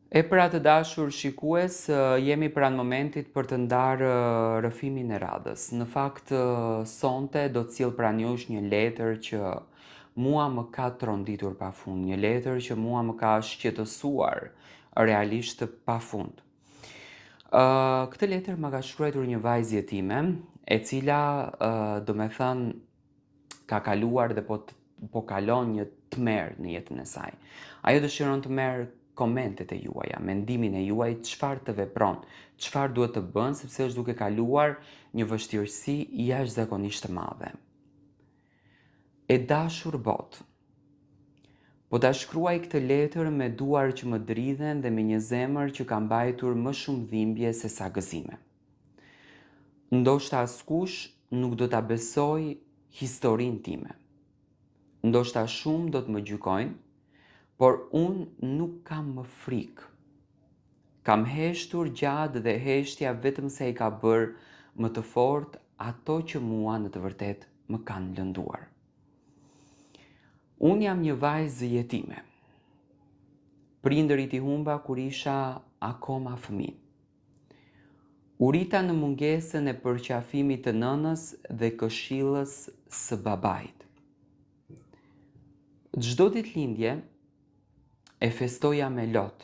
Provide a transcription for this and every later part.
E pra të dashur shikues, jemi pranë momentit për të ndarë rrëfimin e radhës. Në fakt, sonte do të sjell pranë jush një letër që mua më ka tronditur pafund, një letër që mua më ka shqetësuar realisht pafund. Këtë letër më ka shkruar një vajzë time, e cila do me thënë ka kaluar dhe po kalon një tmerr në jetën e saj. Ajo dëshiron të merr komentet e juaja, mendimin e juaj, çfarë të vepron, çfarë duhet të bën, sepse është duke kaluar një vështirësi jashtëzakonisht të madhe. E dashur botë, po ta shkruaj këtë letër me duar që më dridhen dhe me një zemër që ka mbajtur më shumë dhimbje se sa gëzime. Ndoshta askush nuk do ta besoj historinë time. Ndoshta shumë do të më gjykojnë, por unë nuk kam më frikë. Kam heshtur gjatë dhe heshtja vetëm se i ka bërë më të fortë ato që mua në të vërtet më kanë lënduar. Unë jam një vajzë jetime. Prindërit i humba kur isha akoma fëmijë. U rita në mungesën e përqafimit të nënës dhe këshillës së babait. Çdo ditëlindje e festoja me lot,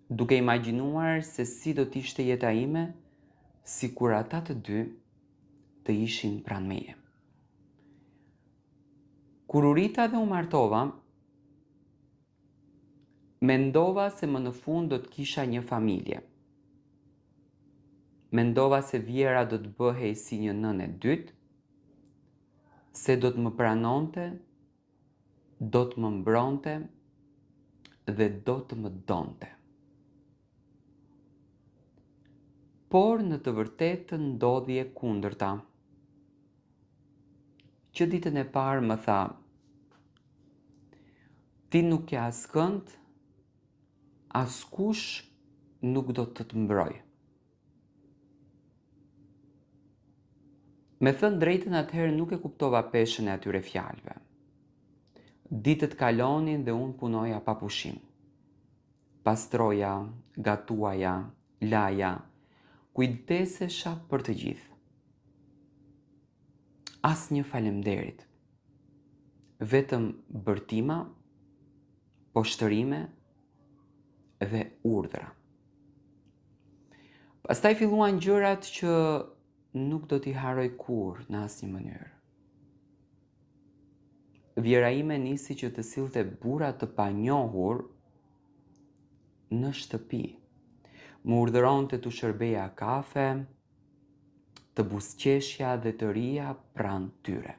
duke imagjinuar se si do t'ishte jeta ime sikur ata të dy të ishin pranë meje. Kur u rita dhe u martova, mendova se më në fund do të kisha një familje. Mendova se Vjera do të bëhej si një nënë e dytë, se do të më pranonte, do të më mbronte dhe do të më donte. Por në të vërtetë ndodhi e kundërta. Që ditën e parë më tha: "Ti nuk ke askënd, askush nuk do të të mbrojë." Me thënë drejtën, atëherë nuk e kuptova peshën e atyre fjalëve. Ditët kalonin dhe unë punoja pa pushim. Pastroja, gatuaja, laja, kujdesesha për të gjithë. Asnjë faleminderit. Vetëm bërtima, poshtërime dhe urdhra. Pastaj filluan gjërat që nuk do t'i haroj kurrë në asnjë mënyrë. Vjera ime nisi që të sillte burra të panjohur në shtëpi. Më urdhëronte t'u shërbeja kafe, të buzëqeshja dhe të rija pranë tyre.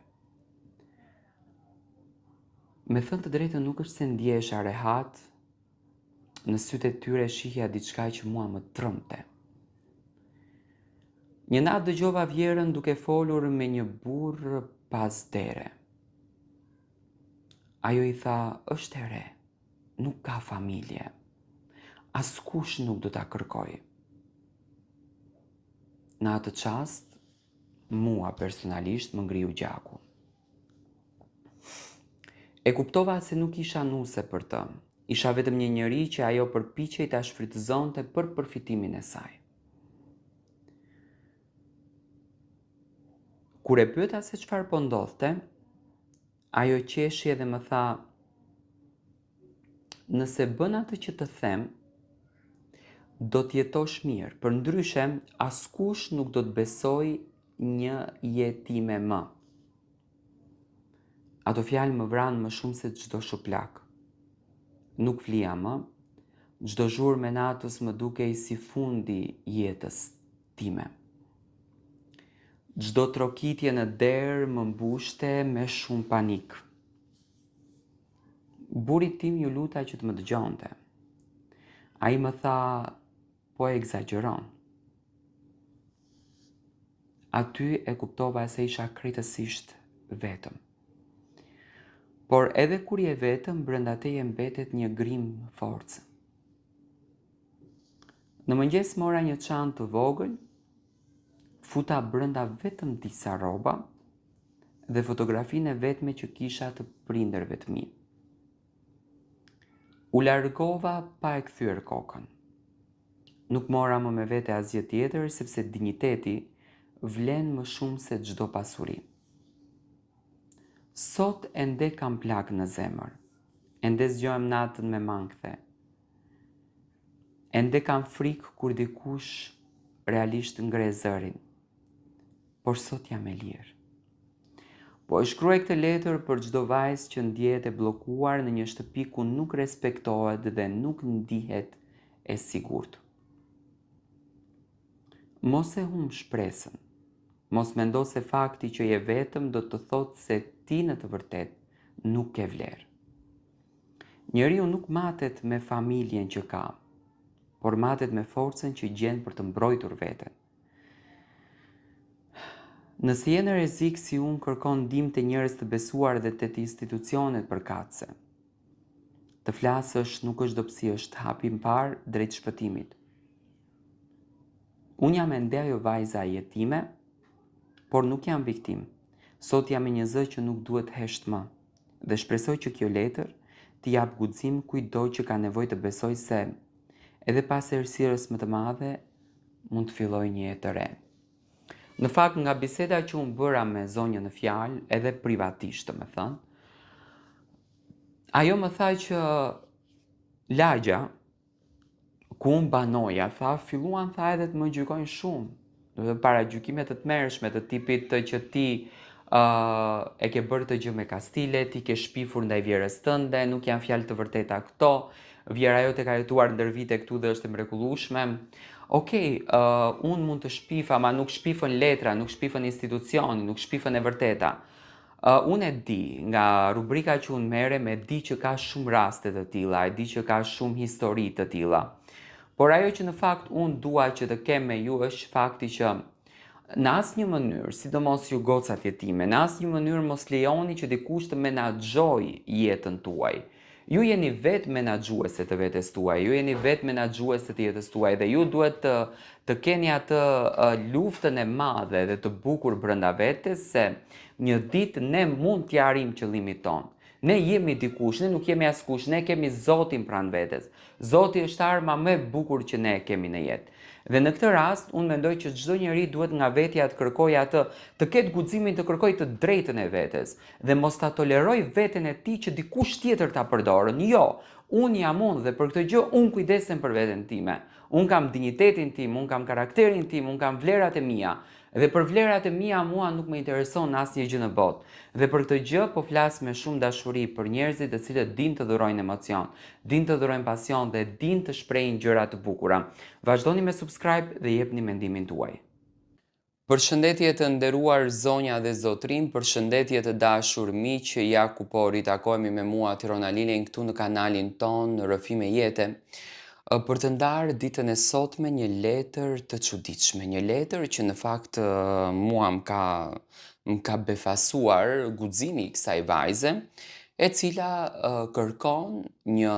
Me thënë të drejtën, nuk është se ndjesha rehat, në sytë e tyre shihja diçka që mua më trëmte. Një natë dëgjova Vjerën duke folur me një burr pas dere. Ajo i tha: "Është e re, nuk ka familje. Askush nuk do ta kërkoj." Në atë çast, mua personalisht më ngriu gjaku. E kuptova se nuk isha nuse për të. Isha vetëm një njeri që ajo përpiqej ta shfrytëzonte për përfitimin e saj. Kur e pyeta se çfarë po ndodhte, ajo qeshi dhe më tha: "Nëse bën atë që të them, do t'jetosh mirë, përndryshe askush nuk do të besoj një jetime më." Ato fjalë më vranë më shumë se çdo shuplak. Nuk flija më, çdo zhurmë e natës më dukej si fundi jetës time. Çdo trokitje në derë më mbushte me shumë panik. Burri tim ju luta që të më dëgjonte. Ai më tha: "Po e egzageron." Aty e kuptova se isha krejtësisht vetëm. Por edhe kur je vetëm, brenda teje mbetet një grim force. Në mëngjes mora një çantë të vogël, futa brenda vetëm disa rroba dhe fotografinë e vetme që kisha të prindërve të mi. U largova pa e kthyer kokën. Nuk mora më me vete asgjë tjetër, sepse dinjiteti vlen më shumë se çdo pasuri. Sot ende kam plak në zemër, ende zgjohem natën me mangthe, ende kam frikë kur dikush realisht ngre zërin, por sot jam e lirë. Po e shkruaj këtë letër për çdo vajzë që ndjehet e bllokuar në një shtëpi ku nuk respektohet dhe nuk ndihet e sigurt. Mos e humb shpresën. Mos mendo se fakti që je vetëm do të thotë se ti në të vërtet nuk ke vlerë. Njeriu nuk matet me familjen që ka, por matet me forcën që gjen për të mbrojtur veten. Nëse je në rrezik si unë, kërkon ndihmë te njerëz të besuar dhe te institucionet përkatëse. Të flasësh nuk është dobësi, është hapi i parë drejt shpëtimit. Unë jam ende ajo vajza jetime, por nuk jam viktim. Sot jam me një zë që nuk duhet hesht më. Dhe shpresoj që kjo letër t'i jap guxim kujtdo që ka nevojë të besoj se edhe pas errësirës më të madhe mund të filloj një jetë të re. Në fakt, nga biseda që unë bëra me zonjën në fjalë, edhe privatisht të me thënë, ajo më tha që lagja ku unë banoja, filluan edhe të më gjykojnë shumë. Do të para gjykime të tmerrshme të tipit të që ti e ke bërë të gjë me kastile, ti ke shpifur ndaj vjerës tënde, nuk janë fjalë të vërteta këto, vjera jote ka jetuar ndër vite këtu dhe është e mrekullueshme. Okej, unë mund të shpif, ama nuk shpifën letra, nuk shpifën institucioni, nuk shpifën e vërteta. Unë e di, nga rubrika që unë merrem, e di që ka shumë raste të tilla, e di që ka shumë histori të tilla. Por ajo që në fakt unë dua që të kem me ju është fakti që në asnjë mënyrë, sidomos ju gocat jetime, në asnjë mënyrë mos lejoni që dikush të menaxhojë jetën tuaj. Ju jeni vetë menaxhuese të vetes tuaj, ju jeni vetë menaxhuese të jetës tuaj dhe ju duhet të keni atë luftën e madhe dhe të bukur brenda vetes se një ditë ne mund t'ja arrijmë qëllimin ton. Ne jemi dikush, ne nuk jemi askush, ne kemi Zotin pranë vetes. Zoti është arma më e bukur që ne kemi në jetë. Dhe në këtë rast, unë mendoj që çdo njeri duhet nga vetja të kërkojë atë, të ketë guximin të kërkojë të drejtën e vetes dhe mos ta toleroj veten e tij që dikush tjetër ta përdorën. Jo, unë jam unë dhe për këtë gjë unë kujdesem për veten time. Unë kam dinjitetin tim, unë kam karakterin tim, unë kam vlerat e mia. Dhe për vlerat e mia mua nuk më intereson asnjë gjë në botë. Dhe për këtë gjë po flas me shumë dashuri për njerëzit të cilët dinë të dhurojnë emocion, dinë të dhurojnë pasion dhe dinë të shprehin gjëra të bukura. Vazhdoni me subscribe dhe jepni mendimin tuaj. Përshëndetje të nderuar zonja dhe zotrin, përshëndetje të dashur miq, ja ku po ritakohemi me mua Tirona Lilin këtu në kanalin ton Rrëfime Jete. Për të ndarë ditën e sotme një letër të çuditshme, një letër që në fakt mua më ka befasuar guximi i kësaj vajze, e cila kërkon një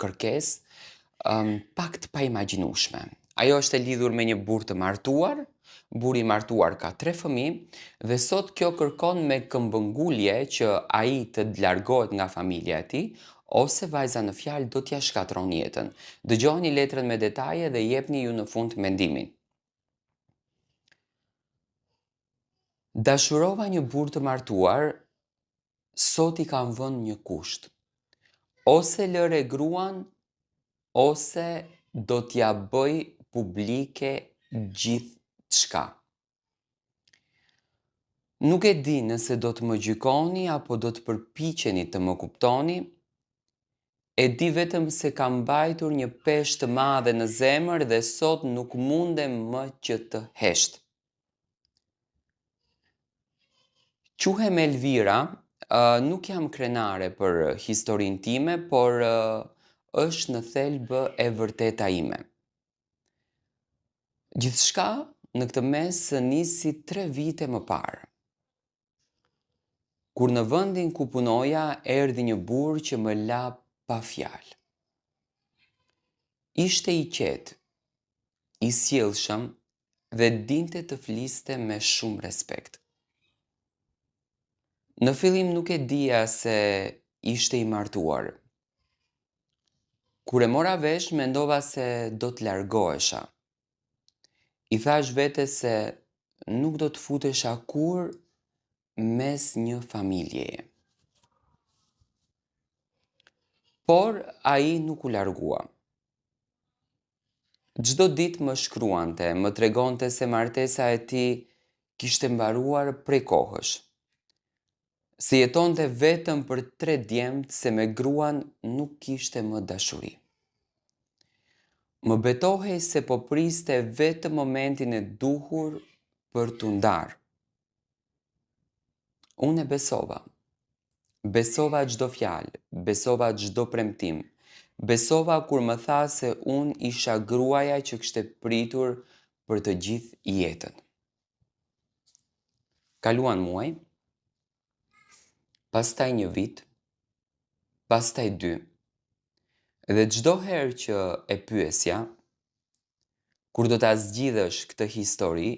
kërkesë pak të paimagjinueshme. Ajo është e lidhur me një burr të martuar, burri i martuar ka 3 fëmijë dhe sot kjo kërkon me këmbëngulje që ai të largohet nga familja e tij, ose vajza në fjalë do t'ja shkatron jetën. Dëgjoni letrën me detaje dhe jepni ju në fund mendimin. Dashurova një burr të martuar, sot i kam vënë një kusht. Ose lëre gruan, ose do t'ja bëj publike gjithçka. Nuk e di nëse do të më gjykoni apo do të përpiqeni të më kuptoni. E di vetëm se kam mbajtur një peshë të madhe në zemër dhe sot nuk mundem më që të hesht. Quhem Elvira, nuk jam krenare për historinë time, por është në thelbë e vërteta ime. Gjithçka në këtë mes nisi 3 vite më parë. Kur në vendin ku punoja erdhi një burr që më la pa fjalë. Ishte i qetë, i sjellshëm dhe dinte të fliste me shumë respekt. Në fillim nuk e dija se ishte i martuar. Kur e mora vesh, mendova se do të largohesha. I thash vete se nuk do të futesha kur mes një familjeje. Por ai nuk u largua. Çdo ditë më shkruante, më tregonte se martesa e tij kishte mbaruar prej kohësh. Se jetonte vetëm për 3 djemt, se me gruan nuk kishte më dashuri. Më betohej se po priste vetëm momentin e duhur për t'u ndarë. Unë e besova. Besova çdo fjalë, besova çdo premtim. Besova kur më tha se unë isha gruaja që kishte pritur për të gjithë jetën. Kaluan muaj, pastaj një vit, pastaj 2. Dhe çdo herë që e pyesja, kur do ta zgjidhësh këtë histori,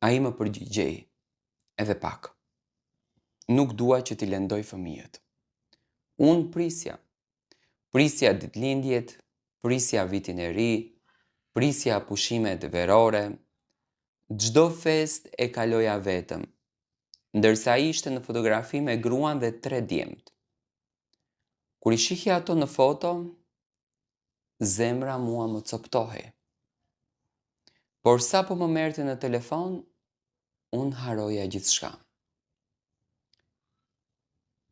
ai më përgjigjej, edhe pak. Nuk dua që t'i lëndoj fëmijët. Unë prisja ditëlindjet, prisja vitin e ri, prisja pushimet verore, çdo fest e kaloja vetëm, ndërsa ai ishte në fotografi me gruan dhe 3 djemt. Kur i shihja ato në foto, zemra mua më coptohej. Por sa po më merrte në telefon, unë haroja gjithçka.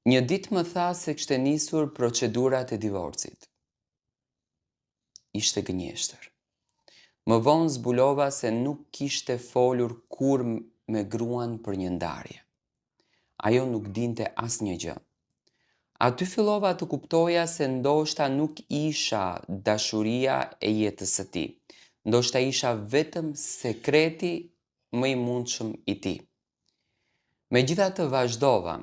Një ditë më tha se kishte nisur procedurat e divorcit. Ishte gënjeshtër. Më vonë zbulova se nuk kishte folur kur me gruan për një ndarje. Ajo nuk dinte asnjë gjë. Aty fillova të kuptoja se ndoshta nuk isha dashuria e jetës së tij. Ndoshta isha vetëm sekreti më i mundshëm i tij. Megjithatë vazhdova.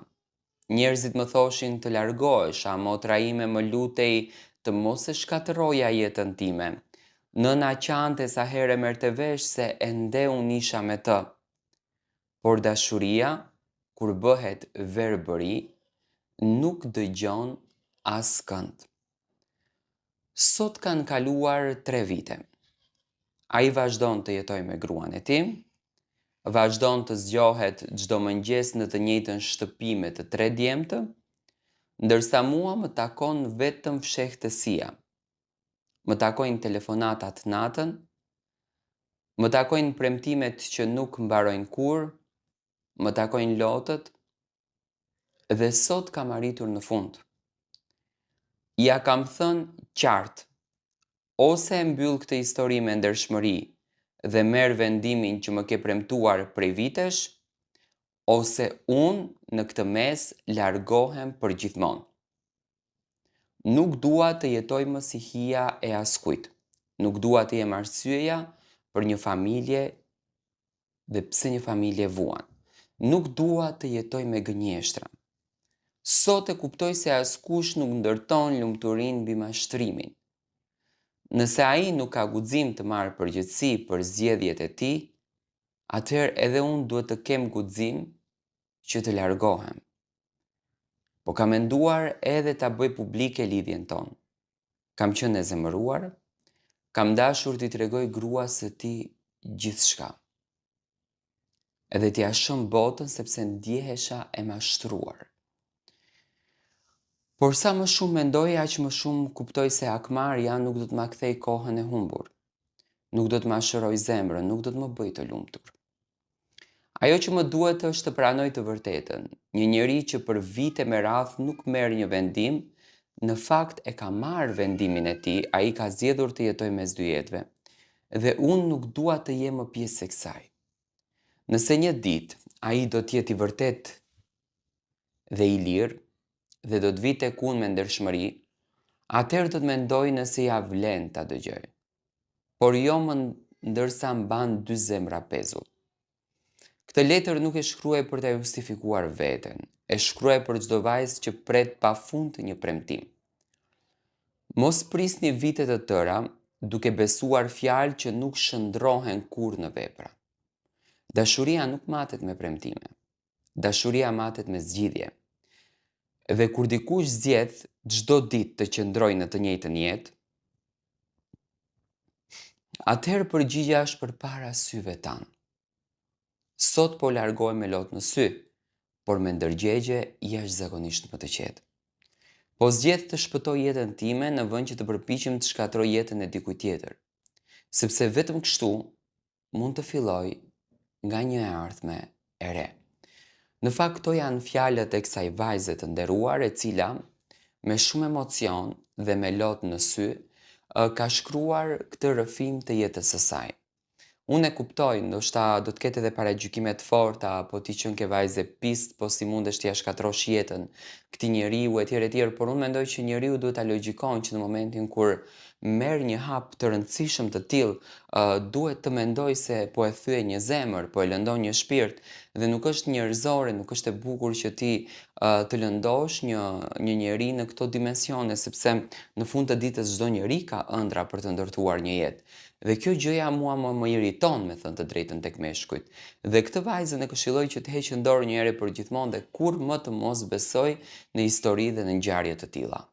Njerëzit më thoshin të largohesha, motra ime më lutej të mos e shkatëroja jetën time. Nëna qante sa herë merrte vesh se ende unë isha me të. Por dashuria, kur bëhet verbëri, nuk dëgjon askënd. Sot kanë kaluar 3 vite. Ai vazhdon të jetoj me gruan e tij, vazhdon të zgjohet çdo mëngjes në të njëjtën shtëpi me të 3 djemtë, ndërsa mua më takon vetëm fshehtësia. Më takojnë telefonatat natën, më takojnë premtimet që nuk mbarojnë kurrë, më takojnë lotët, dhe sot kam arritur në fund. Ja kam thënë qartë, ose e mbyll këtë histori me ndershmëri dhe merr vendimin që më ke premtuar prej vitesh, ose unë në këtë mes largohem për gjithmonë. Nuk dua të jetoj më si hija e askujt. Nuk dua të jem arsyeja për një familje dhe pse një familje vuan. Nuk dua të jetoj me gënjeshtra. Sot e kuptoj se askush nuk ndërton lumturinë mbi mashtrimin. Nëse ai nuk ka guxim të marrë përgjegjësi për zgjedhjet e tij, atëherë edhe unë duhet të kem guxim që të largohem. Po kam menduar edhe ta bëj publike lidhjen tonë. Kam qenë e zemëruar, kam dashur t'i tregoj gruas së tij gjithçka. Edhe t'ia shëm botën sepse ndjehesha e mashtruar. Por sa më shumë mendoj, aq më shumë kuptoj se akmarja nuk do të ma kthej kohën e humbur. Nuk do të ma shëroj zemrën, nuk do të më bëj të lumtur. Ajo që më duhet është të pranoj të vërtetën. Një njeri që për vite me radh nuk merr një vendim, në fakt e ka marrë vendimin e tij, ai ka zgjedhur të jetojë mes dy jetëve. Dhe unë nuk dua të jem më pjesë e kësaj. Nëse një ditë ai do të jetë i vërtet dhe i lirë, dhe do të vi tek unë me ndershmëri, atëherë do të mendoj nëse ja vlen ta dëgjoj. Por jo më ndërsa mban 2 zemra pezull. Këtë letër nuk e shkruaj për ta justifikuar veten, e shkruaj për çdo vajzë që pret pafund një premtim. Mos prisni vite të tëra duke besuar fjalë që nuk shndrohen kurrë në vepra. Dashuria nuk matet me premtime. Dashuria matet me zgjidhje. Dhe kur dikush zgjedh çdo ditë të qëndrojë në të njëjtën jetë, atëherë përgjigjja është përpara syve tanë. Sot po largohem me lot në sy, por me ndërgjegje jashtëzakonisht më të qetë. Po zgjedh të shpëtoj jetën time në vend që të përpiqem të shkatroj jetën e dikujt tjetër, sepse vetëm kështu mund të filloj nga një e ardhme e re. Në fakt këto janë fjalët e kësaj vajze të nderuar e cila me shumë emocion dhe me lot në sy ka shkruar këtë rrëfim të jetës së saj. Unë e kuptoj, ndoshta do të ketë edhe paragjykime të forta, po ti qenë ke vajze pist, po si mundesh t'ia shkatrosh jetën këtij njeriu etj, por unë mendoj që njeriu duhet ta logjikojë që në momentin kur merr një hap të rëndësishëm të tillë, duhet të mendoj se po e thye një zemër, po e lëndon një shpirt dhe nuk është njerëzore, nuk është e bukur që ti të lëndosh një njeri në këto dimensione, sepse në fund të ditës çdo njeri ka ëndra për të ndërtuar një jetë. Dhe kjo gjëja mua më iriton, me thënë të drejtën, tek meshkujt. Dhe këtë vajzën e këshilloj që të heqë dorë një herë për gjithmonë dhe kur më të mos besoj në histori dhe në ngjarje të tilla.